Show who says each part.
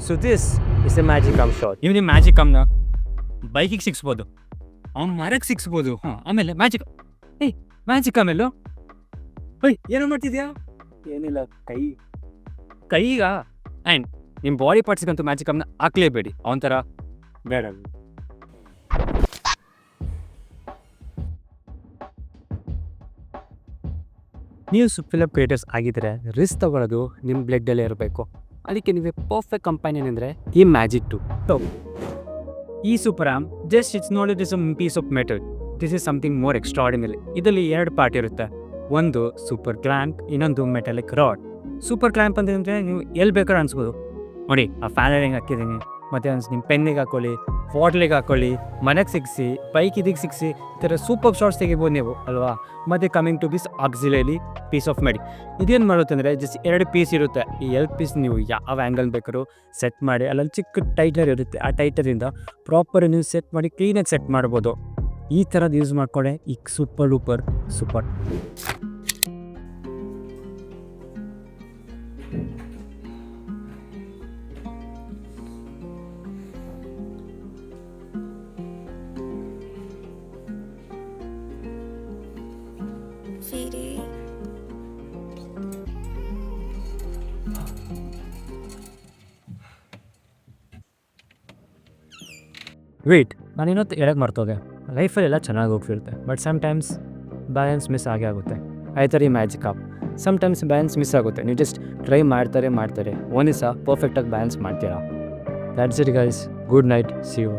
Speaker 1: So this is a magic arm shot.
Speaker 2: ಇವನಿ magic ಕಮ್ನ ಬೈಕಿಗೆ ಸಿಕ್ಸ್ಬೋದು, ಅವ್ನು ಮರಕ್ಕೆ ಸಿಕ್ಸ್ಬೋದು. ಆಮೇಲೆ ಮ್ಯಾಜಿಕ್ ಆಮೇಲೆ ಏನೋ ಮಾಡ್ತಿದ್ಯಾ?
Speaker 1: ಏನಿಲ್ಲ,
Speaker 2: ಕೈಗ ಆ್ಯಂಡ್ ನಿಮ್ಮ ಬಾಡಿ ಪಾರ್ಟ್ಸ್ಗಂತೂ ಮ್ಯಾಜಿಕ್ ಕಮ್ನ ಹಾಕ್ಲೇಬೇಡಿ, ಅವನ ಥರ
Speaker 1: ಬೇಡ. ನೀವು ಫಿಲಮ್ ಕ್ರಿಯೇಟರ್ಸ್ ಆಗಿದ್ರೆ ರಿಸ್ಕ್ ತಗೊಳ್ಳೋದು ನಿಮ್ಮ ಬ್ಲಡ್ಡಲ್ಲೇ ಇರಬೇಕು. ಅದಕ್ಕೆ ನೀವೇ ಪರ್ಫೆಕ್ಟ್ ಕಂಪನಿಯನ್ ಅಂದರೆ ಈ ಮ್ಯಾಜಿಕ್ 2.
Speaker 2: ಈ super arm just it's not it is a piece of metal, this is something more extraordinary. ಇದರಲ್ಲಿ 2 ಪಾರ್ಟ್ ಇರುತ್ತೆ, ಒಂದು ಸೂಪರ್ ಕ್ಲ್ಯಾಂಪ್, ಇನ್ನೊಂದು ಮೆಟಾಲಿಕ್ ರಾಡ್. ಸೂಪರ್ ಕ್ಲ್ಯಾಂಪ್ ಅಂತಂದರೆ ನೀವು ಎಲ್ಲಿ ಬೇಕಾದ್ರೂ ಅನ್ಸ್ಬೋದು. ನೋಡಿ, ಆ ಫ್ಯಾನರಿಂಗ್ ಹಾಕಿದ್ದೀನಿ, ಮತ್ತು ನಿಮ್ಮ ಪೆನ್ನಿಗೆ ಹಾಕೊಳ್ಳಿ, ಬಾಟ್ಲಿಗೆ ಹಾಕೊಳ್ಳಿ, ಮನೆಗೆ ಸಿಗಿಸಿ, ಬೈಕ್ ಇದಕ್ಕೆ ಸಿಗಿಸಿ, ಈ ಥರ ಸೂಪರ್ ಶಾರ್ಟ್ಸ್ ತೆಗಿಬೋದು ನೀವು ಅಲ್ವಾ. ಮತ್ತು coming to this auxiliary piece of ಮೆಡಿ, ಇದೇನು ಮಾಡುತ್ತೆ ಅಂದರೆ ಜಸ್ಟ್ 2 ಪೀಸ್ ಇರುತ್ತೆ. ಈ 2 ಪೀಸ್ ನೀವು ಯಾವ ಆ್ಯಂಗಲ್ ಬೇಕಾದ್ರೂ ಸೆಟ್ ಮಾಡಿ, ಅಲ್ಲಲ್ಲಿ ಚಿಕ್ಕ ಟೈಟರ್ ಇರುತ್ತೆ, ಆ ಟೈಟರಿಂದ ಪ್ರಾಪರ್ ನೀವು ಸೆಟ್ ಮಾಡಿ ಕ್ಲೀನಾಗಿ ಸೆಟ್ ಮಾಡ್ಬೋದು. ಈ ಥರದ್ದು ಯೂಸ್ ಮಾಡ್ಕೊಂಡೆ ಈಗ ಸೂಪರ್.
Speaker 1: ವೇಟ್, ನಾನು ಇನ್ನೊತ್ತು ಹೇಳಕ್ಕೆ ಮರ್ತೋದೆ. ಲೈಫಲ್ಲೆಲ್ಲ ಚೆನ್ನಾಗಿ ಹೋಗ್ತಿರುತ್ತೆ, ಬಟ್ ಸಮ್ಟೈಮ್ಸ್ ಬ್ಯಾಲೆನ್ಸ್ ಮಿಸ್ ಆಗುತ್ತೆ. ಆ ಥರ ಈ magic app sometimes balance miss ಆಗುತ್ತೆ. ನೀವು ಜಸ್ಟ್ ಟ್ರೈ ಮಾಡ್ತಾರೆ ಒಂದು ದಿವಸ ಪರ್ಫೆಕ್ಟಾಗಿ ಬ್ಯಾಲೆನ್ಸ್ ಮಾಡ್ತೀರಾ. That's it guys, good night, see you.